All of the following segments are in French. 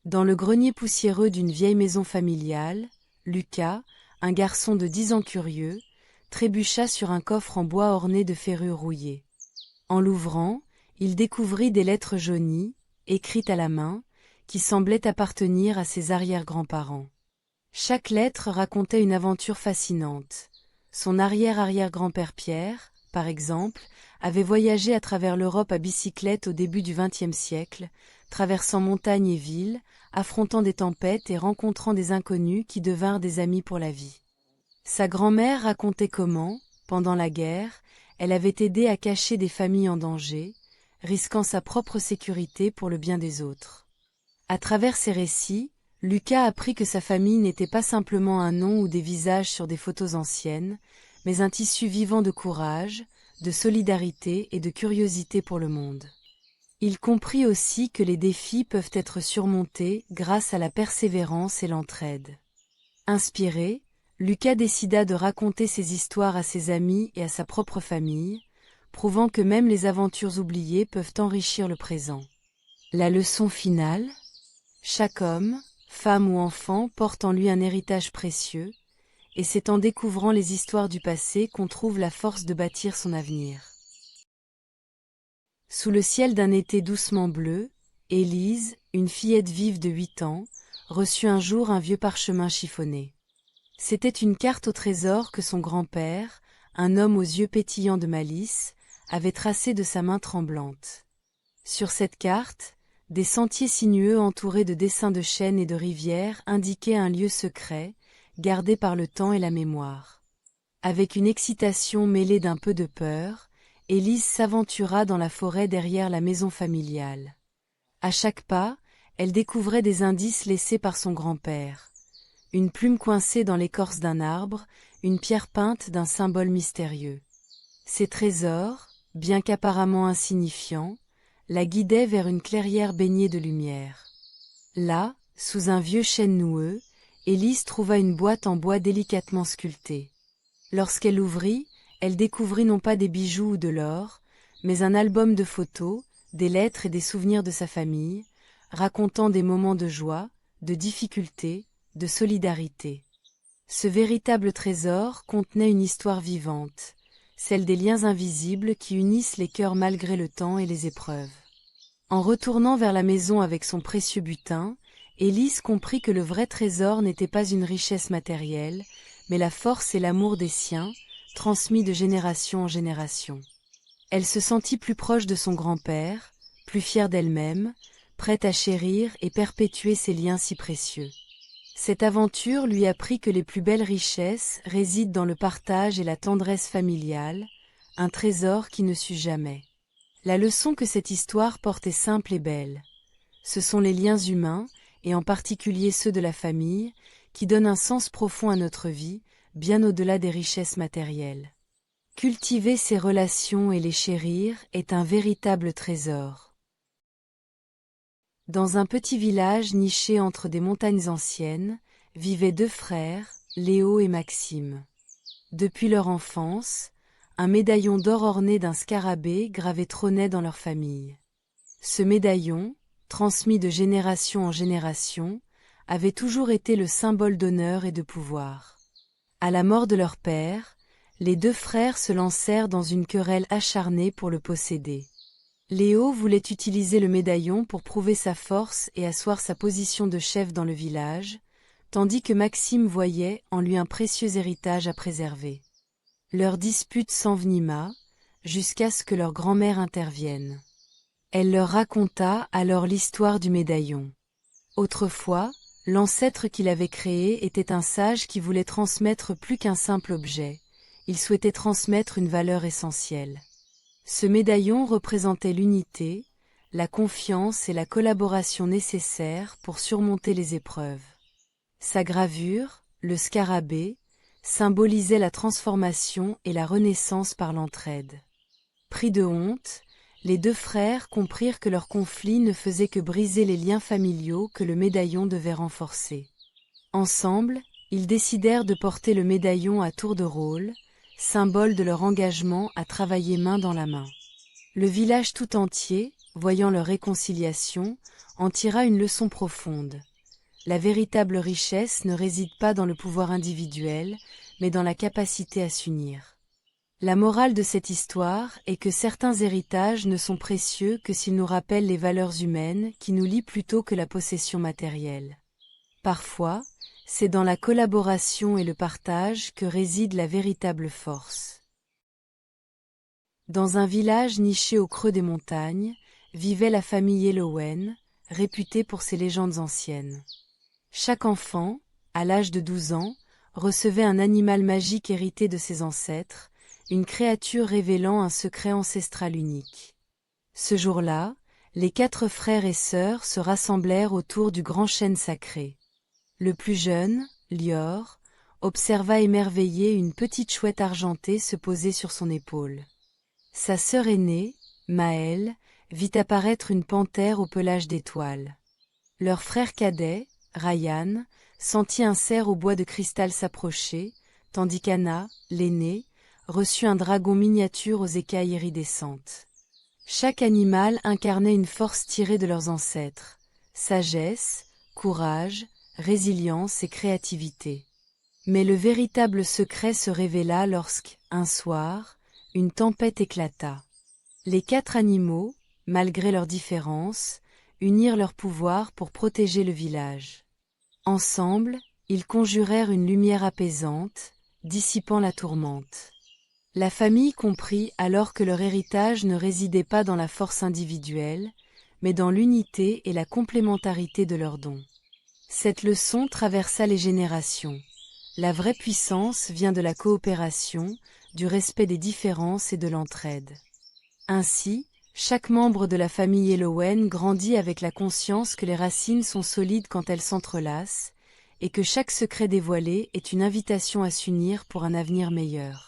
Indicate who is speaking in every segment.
Speaker 1: Dans le grenier poussiéreux d'une vieille maison familiale, Lucas, un garçon de 10 ans curieux, trébucha sur un coffre en bois orné de ferrures rouillées. En l'ouvrant, il découvrit des lettres jaunies, écrites à la main, qui semblaient appartenir à ses arrière-grands-parents. Chaque lettre racontait une aventure fascinante. Son arrière-arrière-grand-père Pierre, par exemple, avait voyagé à travers l'Europe à bicyclette au début du XXe siècle, traversant montagnes et villes, affrontant des tempêtes et rencontrant des inconnus qui devinrent des amis pour la vie. Sa grand-mère racontait comment, pendant la guerre, elle avait aidé à cacher des familles en danger, risquant sa propre sécurité pour le bien des autres. À travers ces récits, Lucas apprit que sa famille n'était pas simplement un nom ou des visages sur des photos anciennes, mais un tissu vivant de courage, de solidarité et de curiosité pour le monde. Il comprit aussi que les défis peuvent être surmontés grâce à la persévérance et l'entraide. Inspiré, Lucas décida de raconter ses histoires à ses amis et à sa propre famille, prouvant que même les aventures oubliées peuvent enrichir le présent. La leçon finale ? Chaque homme, femme ou enfant porte en lui un héritage précieux, et c'est en découvrant les histoires du passé qu'on trouve la force de bâtir son avenir. Sous le ciel d'un été doucement bleu, Élise, une fillette vive de 8 ans, reçut un jour un vieux parchemin chiffonné. C'était une carte au trésor que son grand-père, un homme aux yeux pétillants de malice, avait tracée de sa main tremblante. Sur cette carte, des sentiers sinueux entourés de dessins de chênes et de rivières indiquaient un lieu secret, gardé par le temps et la mémoire. Avec une excitation mêlée d'un peu de peur, Élise s'aventura dans la forêt derrière la maison familiale. À chaque pas, elle découvrait des indices laissés par son grand-père. Une plume coincée dans l'écorce d'un arbre, une pierre peinte d'un symbole mystérieux. Ces trésors, bien qu'apparemment insignifiants, la guidaient vers une clairière baignée de lumière. Là, sous un vieux chêne noueux, Élise trouva une boîte en bois délicatement sculptée. Lorsqu'elle l'ouvrit, elle découvrit non pas des bijoux ou de l'or, mais un album de photos, des lettres et des souvenirs de sa famille, racontant des moments de joie, de difficulté, de solidarité. Ce véritable trésor contenait une histoire vivante, celle des liens invisibles qui unissent les cœurs malgré le temps et les épreuves. En retournant vers la maison avec son précieux butin, Élise comprit que le vrai trésor n'était pas une richesse matérielle, mais la force et l'amour des siens, transmis de génération en génération. Elle se sentit plus proche de son grand-père, plus fière d'elle-même, prête à chérir et perpétuer ces liens si précieux. Cette aventure lui apprit que les plus belles richesses résident dans le partage et la tendresse familiale, un trésor qui ne s'use jamais. La leçon que cette histoire porte est simple et belle. Ce sont les liens humains, et en particulier ceux de la famille, qui donnent un sens profond à notre vie, bien au-delà des richesses matérielles. Cultiver ces relations et les chérir est un véritable trésor. Dans un petit village niché entre des montagnes anciennes, vivaient 2 frères, Léo et Maxime. Depuis leur enfance, un médaillon d'or orné d'un scarabée gravé trônait dans leur famille. Ce médaillon, transmis de génération en génération, avait toujours été le symbole d'honneur et de pouvoir. À la mort de leur père, les 2 frères se lancèrent dans une querelle acharnée pour le posséder. Léo voulait utiliser le médaillon pour prouver sa force et asseoir sa position de chef dans le village, tandis que Maxime voyait en lui un précieux héritage à préserver. Leur dispute s'envenima, jusqu'à ce que leur grand-mère intervienne. Elle leur raconta alors l'histoire du médaillon. Autrefois, l'ancêtre qui l'avait créé était un sage qui voulait transmettre plus qu'un simple objet, il souhaitait transmettre une valeur essentielle. Ce médaillon représentait l'unité, la confiance et la collaboration nécessaires pour surmonter les épreuves. Sa gravure, le scarabée, symbolisait la transformation et la renaissance par l'entraide. Pris de honte, les 2 frères comprirent que leur conflit ne faisait que briser les liens familiaux que le médaillon devait renforcer. Ensemble, ils décidèrent de porter le médaillon à tour de rôle, symbole de leur engagement à travailler main dans la main. Le village tout entier, voyant leur réconciliation, en tira une leçon profonde. La véritable richesse ne réside pas dans le pouvoir individuel, mais dans la capacité à s'unir. La morale de cette histoire est que certains héritages ne sont précieux que s'ils nous rappellent les valeurs humaines qui nous lient plutôt que la possession matérielle. Parfois, c'est dans la collaboration et le partage que réside la véritable force. Dans un village niché au creux des montagnes, vivait la famille Yellowhen, réputée pour ses légendes anciennes. Chaque enfant, à l'âge de 12 ans, recevait un animal magique hérité de ses ancêtres, une créature révélant un secret ancestral unique. Ce jour-là, les 4 frères et sœurs se rassemblèrent autour du grand chêne sacré. Le plus jeune, Lior, observa émerveillé une petite chouette argentée se poser sur son épaule. Sa sœur aînée, Maëlle, vit apparaître une panthère au pelage d'étoiles. Leur frère cadet, Ryan, sentit un cerf au bois de cristal s'approcher, tandis qu'Anna, l'aînée, reçut un dragon miniature aux écailles iridescentes. Chaque animal incarnait une force tirée de leurs ancêtres, sagesse, courage, résilience et créativité. Mais le véritable secret se révéla lorsque, un soir, une tempête éclata. Les 4 animaux, malgré leurs différences, unirent leurs pouvoirs pour protéger le village. Ensemble, ils conjurèrent une lumière apaisante, dissipant la tourmente. La famille comprit alors que leur héritage ne résidait pas dans la force individuelle, mais dans l'unité et la complémentarité de leurs dons. Cette leçon traversa les générations. La vraie puissance vient de la coopération, du respect des différences et de l'entraide. Ainsi, chaque membre de la famille Yellowhen grandit avec la conscience que les racines sont solides quand elles s'entrelacent, et que chaque secret dévoilé est une invitation à s'unir pour un avenir meilleur.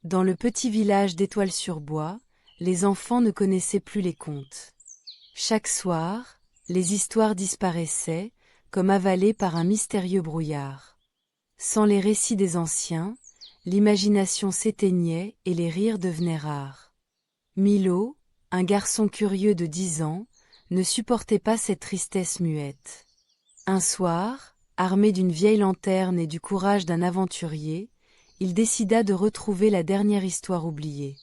Speaker 1: Dans le petit village d'Étoile-sur-Bois, les enfants ne connaissaient plus les contes. Chaque soir, les histoires disparaissaient, comme avalées par un mystérieux brouillard. Sans les récits des anciens, l'imagination s'éteignait et les rires devenaient rares. Milo, un garçon curieux de 10 ans, ne supportait pas cette tristesse muette. Un soir, armé d'une vieille lanterne et du courage d'un aventurier, il décida de retrouver la dernière histoire oubliée.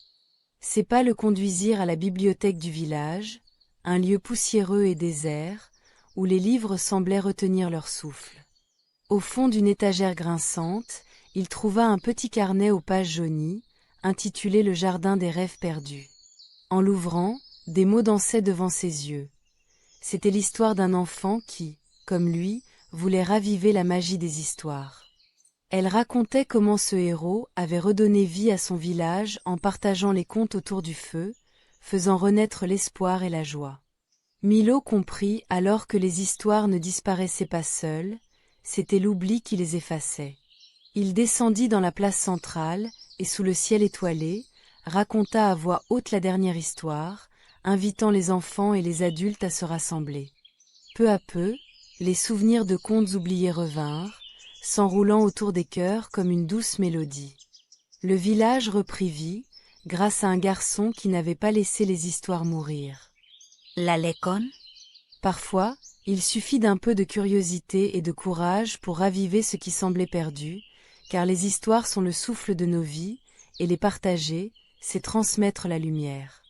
Speaker 1: Ses pas le conduisirent à la bibliothèque du village, un lieu poussiéreux et désert, où les livres semblaient retenir leur souffle. Au fond d'une étagère grinçante, il trouva un petit carnet aux pages jaunies, intitulé Le Jardin des rêves perdus. En l'ouvrant, des mots dansaient devant ses yeux. C'était l'histoire d'un enfant qui, comme lui, voulait raviver la magie des histoires. Elle racontait comment ce héros avait redonné vie à son village en partageant les contes autour du feu, faisant renaître l'espoir et la joie. Milo comprit alors que les histoires ne disparaissaient pas seules, c'était l'oubli qui les effaçait. Il descendit dans la place centrale et sous le ciel étoilé, raconta à voix haute la dernière histoire, invitant les enfants et les adultes à se rassembler. Peu à peu, les souvenirs de contes oubliés revinrent, s'enroulant autour des cœurs comme une douce mélodie. Le village reprit vie, grâce à un garçon qui n'avait pas laissé les histoires mourir.
Speaker 2: La lecon?
Speaker 1: Parfois, il suffit d'un peu de curiosité et de courage pour raviver ce qui semblait perdu, car les histoires sont le souffle de nos vies, et les partager, c'est transmettre la lumière.